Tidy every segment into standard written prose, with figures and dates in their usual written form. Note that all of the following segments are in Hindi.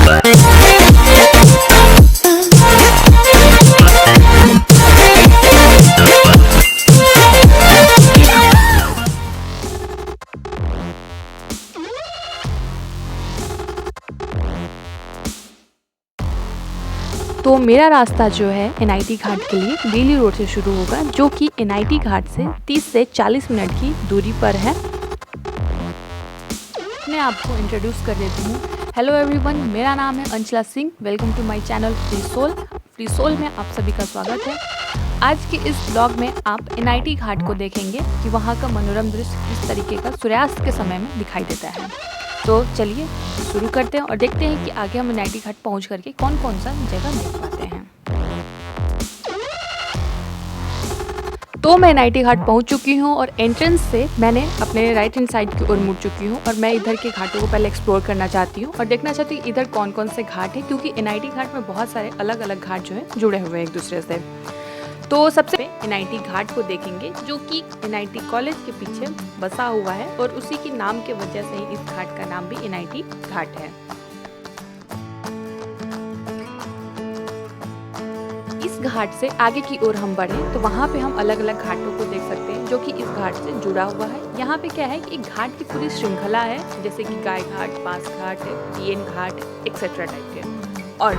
तो मेरा रास्ता जो है एनआईटी घाट के लिए बेली रोड से शुरू होगा, जो कि एनआईटी घाट से 30 से 40 मिनट की दूरी पर है। मैं आपको इंट्रोड्यूस कर देती हूँ। हेलो एवरीवन, मेरा नाम है Anchala Singh. Welcome to my channel free soul. Free soul में आप सभी का स्वागत है। आज के इस ब्लॉग में आप एनआईटी घाट को देखेंगे कि वहाँ का मनोरम दृश्य किस तरीके का सूर्यास्त के समय में दिखाई देता है। तो चलिए शुरू करते हैं और देखते हैं कि आगे हम एनआईटी घाट पहुँच करके कौन कौन सा जगह देख पाते हैं। तो मैं एनआईटी घाट पहुंच चुकी हूं और एंट्रेंस से मैंने अपने राइट हैंड साइड की ओर मुड़ चुकी हूं और मैं इधर के घाटों को पहले एक्सप्लोर करना चाहती हूं और देखना चाहती हूँ इधर कौन कौन से घाट हैं, क्योंकि एनआईटी घाट में बहुत सारे अलग अलग घाट जो है जुड़े हुए हैं एक दूसरे से। तो सबसे पहले एनआईटी घाट को देखेंगे, जो कि एनआईटी कॉलेज के पीछे बसा हुआ है और उसी के नाम के वजह से ही इस घाट का नाम भी एनआईटी घाट है। इस घाट से आगे की ओर हम बढ़े तो वहाँ पे हम अलग अलग घाटों को देख सकते हैं, जो कि इस घाट से जुड़ा हुआ है। यहाँ पे क्या है कि एक घाट की पूरी श्रृंखला है, जैसे कि गाय घाट, बांस घाट, पीएन घाट एक्सेट्रा टाइप के। और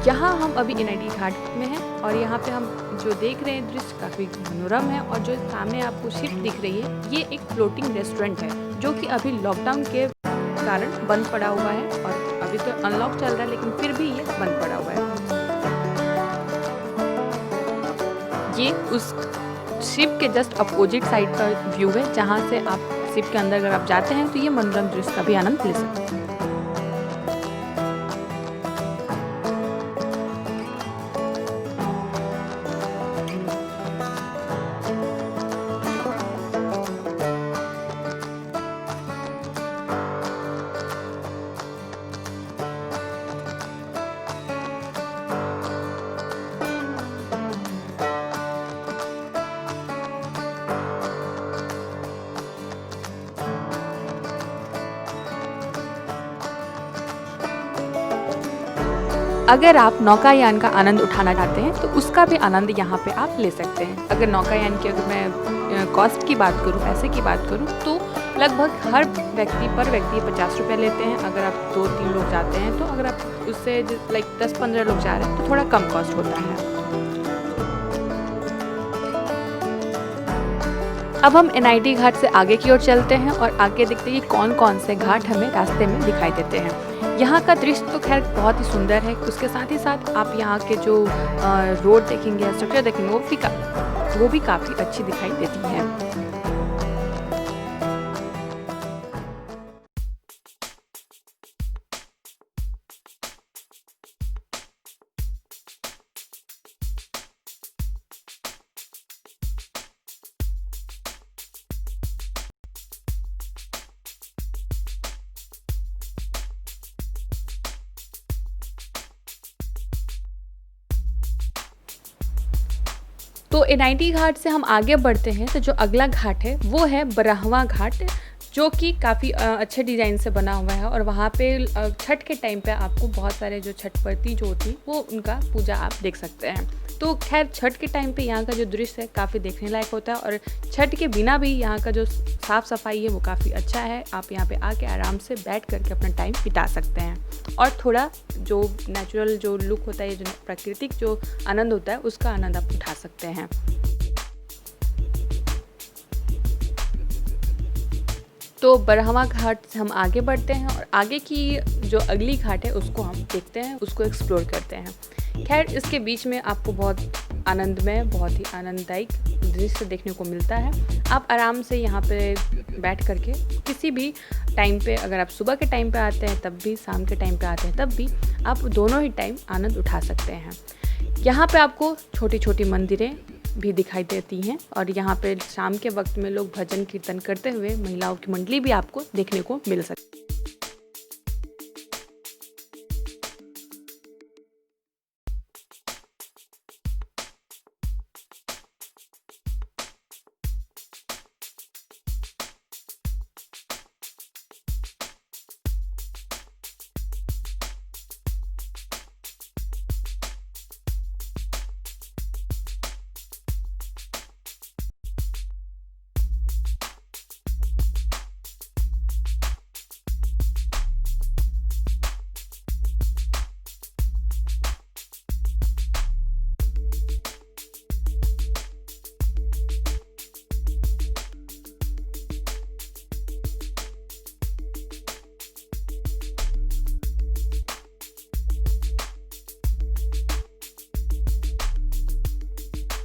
यहाँ हम अभी एनआईटी घाट में हैं और यहाँ पे हम जो देख रहे हैं दृश्य काफ़ी मनोरम है। और जो सामने आपको शिप दिख रही है, ये एक फ्लोटिंग रेस्टोरेंट है, जो कि अभी लॉकडाउन के कारण बंद पड़ा हुआ है। और अभी तो अनलॉक चल रहा है, लेकिन फिर भी ये बंद पड़ा हुआ है। ये उस शिप के जस्ट अपोजिट साइड का व्यू है, जहाँ से आप शिप के अंदर अगर आप जाते हैं तो ये मनोरम दृश्य का भी आनंद ले सकते हैं। अगर आप नौकायान का आनंद उठाना चाहते हैं तो उसका भी आनंद यहाँ पे आप ले सकते हैं। अगर नौकायान की अगर मैं कॉस्ट की बात करूँ, पैसे की बात करूँ, तो लगभग हर व्यक्ति पर व्यक्ति 50 रुपये लेते हैं। अगर आप 2-3 लोग जाते हैं तो अगर आप उससे लाइक 10-15 लोग जा रहे हैं तो थोड़ा कम कॉस्ट होता है। अब हम एनआईटी घाट से आगे की ओर चलते हैं और आगे देखते हैं कि कौन कौन से घाट हमें रास्ते में दिखाई देते हैं। यहाँ का दृश्य तो खैर बहुत ही सुंदर है, उसके साथ ही साथ आप यहाँ के जो रोड देखेंगे, स्ट्रक्चर देखेंगे, वो भी काफ़ी अच्छी दिखाई देती है। तो एनआईटी घाट से हम आगे बढ़ते हैं तो जो अगला घाट है वो है बरहवा घाट, जो कि काफ़ी अच्छे डिज़ाइन से बना हुआ है। और वहाँ पे छठ के टाइम पे आपको बहुत सारे जो छठ व्रती जो होती वो उनका पूजा आप देख सकते हैं। तो खैर छठ के टाइम पे यहाँ का जो दृश्य है काफ़ी देखने लायक होता है और छठ के बिना भी यहाँ का जो साफ़ सफाई है वो काफ़ी अच्छा है। आप यहाँ पे आके आराम से बैठ करके अपना टाइम बिता सकते हैं और थोड़ा जो नेचुरल जो लुक होता है, जो प्राकृतिक जो आनंद होता है, उसका आनंद आप उठा सकते हैं। तो बरहवा घाट से हम आगे बढ़ते हैं और आगे की जो अगली घाट है उसको हम देखते हैं, उसको एक्सप्लोर करते हैं। खैर इसके बीच में आपको बहुत आनंदमय, बहुत ही आनंददायक दृश्य देखने को मिलता है। आप आराम से यहाँ पे बैठ करके किसी भी टाइम पे, अगर आप सुबह के टाइम पे आते हैं तब भी, शाम के टाइम पे आते हैं तब भी, आप दोनों ही टाइम आनंद उठा सकते हैं। यहाँ पे आपको छोटी छोटी मंदिरें भी दिखाई देती हैं और यहाँ पे शाम के वक्त में लोग भजन कीर्तन करते हुए महिलाओं की मंडली भी आपको देखने को मिल सकती है।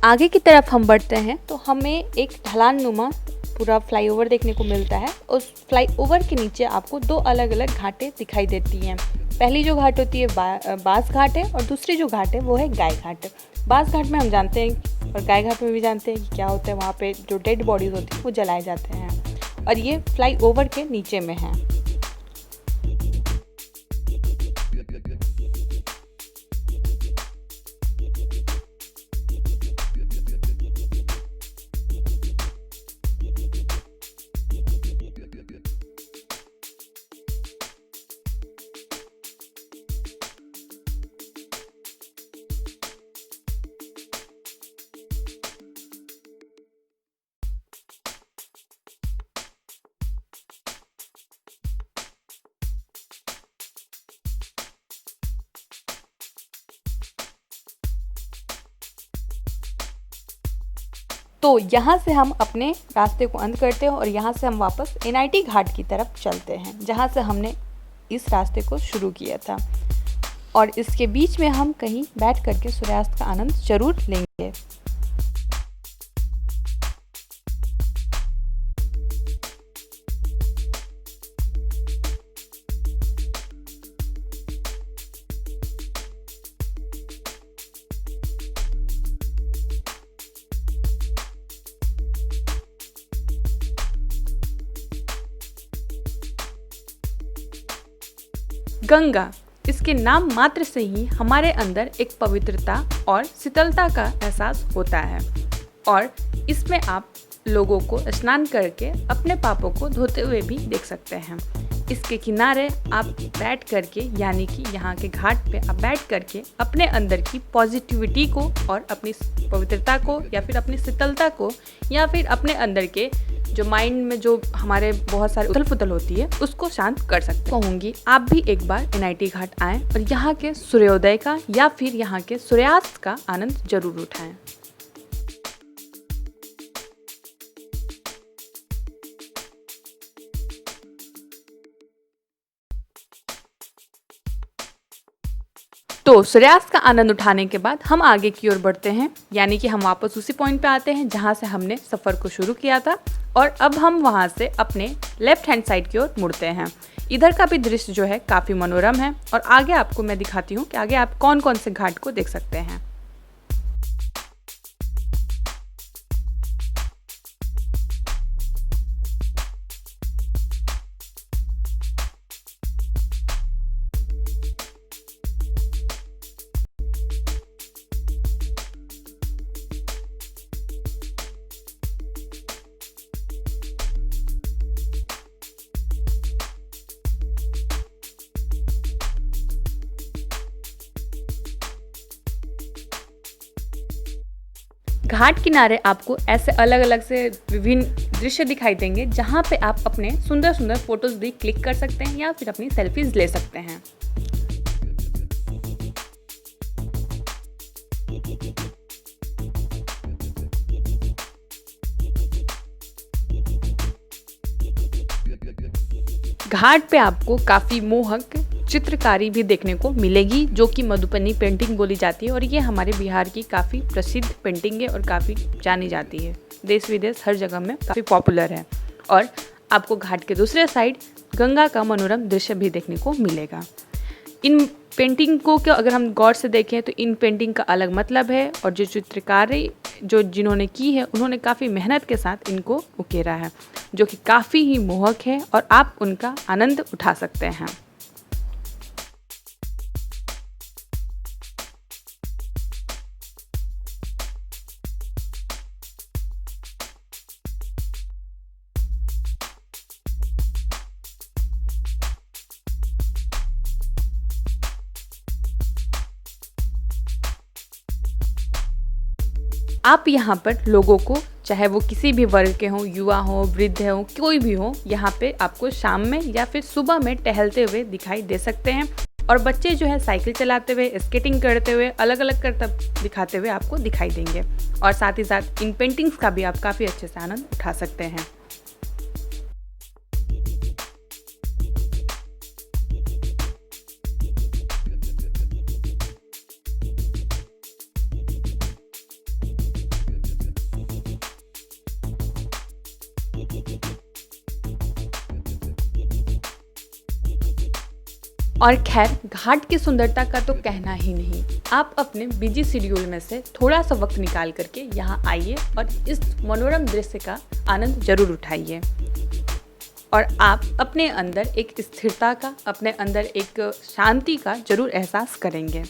आगे की तरफ हम बढ़ते हैं तो हमें एक ढलान नुमा पूरा फ्लाईओवर देखने को मिलता है। उस फ्लाईओवर के नीचे आपको दो अलग अलग घाटें दिखाई देती हैं। पहली जो घाट होती है बास घाट है और दूसरी जो घाट है वो है गाय घाट। बास घाट में हम जानते हैं और गाय घाट में भी जानते हैं कि क्या होता है, वहाँ पे जो डेड बॉडीज़ होती हैं वो जलाए जाते हैं और ये फ्लाईओवर के नीचे में है। तो यहाँ से हम अपने रास्ते को अंत करते हैं और यहाँ से हम वापस NIT घाट की तरफ चलते हैं, जहाँ से हमने इस रास्ते को शुरू किया था। और इसके बीच में हम कहीं बैठ करके सूर्यास्त का आनंद जरूर लेंगे। गंगा, इसके नाम मात्र से ही हमारे अंदर एक पवित्रता और शीतलता का एहसास होता है और इसमें आप लोगों को स्नान करके अपने पापों को धोते हुए भी देख सकते हैं। इसके किनारे आप बैठ करके, यानी कि यहाँ के घाट पे आप बैठ करके अपने अंदर की पॉजिटिविटी को और अपनी पवित्रता को या फिर अपनी शीतलता को या फिर अपने अंदर के जो माइंड में जो हमारे बहुत सारी उथल पुथल होती है उसको शांत कर सकते हैं। कहूँगी आप भी एक बार NIT घाट आएँ और यहाँ के सूर्योदय का या फिर यहाँ के सूर्यास्त का आनंद जरूर उठाएं। तो सूर्यास्त का आनंद उठाने के बाद हम आगे की ओर बढ़ते हैं, यानी कि हम वापस उसी पॉइंट पे आते हैं जहाँ से हमने सफ़र को शुरू किया था और अब हम वहाँ से अपने लेफ्ट हैंड साइड की ओर मुड़ते हैं। इधर का भी दृश्य जो है काफ़ी मनोरम है और आगे आपको मैं दिखाती हूँ कि आगे आप कौन कौन से घाट को देख सकते हैं। घाट किनारे आपको ऐसे अलग अलग से विभिन्न दृश्य दिखाई देंगे जहाँ पे आप अपने सुंदर सुंदर फोटोज भी क्लिक कर सकते हैं या फिर अपनी सेल्फीज ले सकते हैं। घाट पे आपको काफ़ी मोहक चित्रकारी भी देखने को मिलेगी जो कि मधुबनी पेंटिंग बोली जाती है और ये हमारे बिहार की काफ़ी प्रसिद्ध पेंटिंग है और काफ़ी जानी जाती है, देश विदेश हर जगह में काफ़ी पॉपुलर है। और आपको घाट के दूसरे साइड गंगा का मनोरम दृश्य भी देखने को मिलेगा। इन पेंटिंग को अगर हम गौर से देखें तो इन पेंटिंग का अलग मतलब है और जो चित्रकारी जिन्होंने की है उन्होंने काफ़ी मेहनत के साथ इनको उकेरा है जो कि काफ़ी ही मोहक है और आप उनका आनंद उठा सकते हैं। आप यहाँ पर लोगों को, चाहे वो किसी भी वर्ग के हों, युवा हों, वृद्ध हों, कोई भी हो, यहाँ पे आपको शाम में या फिर सुबह में टहलते हुए दिखाई दे सकते हैं। और बच्चे जो है साइकिल चलाते हुए, स्केटिंग करते हुए, अलग अलग करतब दिखाते हुए आपको दिखाई देंगे। और साथ ही साथ इन पेंटिंग्स का भी आप काफ़ी अच्छे से आनंद उठा सकते हैं। और खैर घाट की सुंदरता का तो कहना ही नहीं। आप अपने बिजी शेड्यूल में से थोड़ा सा वक्त निकाल करके यहाँ आइए और इस मनोरम दृश्य का आनंद जरूर उठाइए और आप अपने अंदर एक स्थिरता का, अपने अंदर एक शांति का जरूर एहसास करेंगे।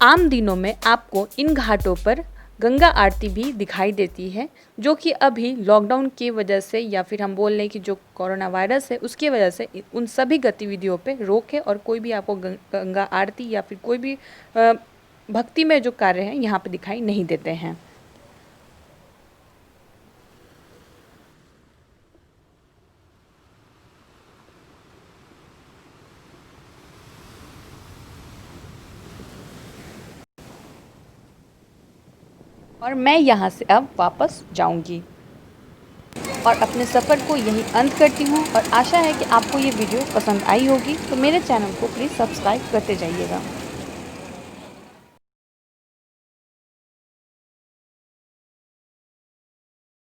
आम दिनों में आपको इन घाटों पर गंगा आरती भी दिखाई देती है, जो कि अभी लॉकडाउन की वजह से या फिर हम बोल लें कि जो कोरोना वायरस है उसकी वजह से उन सभी गतिविधियों पे रोक है और कोई भी आपको गंगा आरती या फिर कोई भी भक्ति में जो कार्य हैं यहाँ पे दिखाई नहीं देते हैं। और मैं यहाँ से अब वापस जाऊँगी और अपने सफ़र को यहीं अंत करती हूँ और आशा है कि आपको ये वीडियो पसंद आई होगी। तो मेरे चैनल को प्लीज़ सब्सक्राइब करते जाइएगा।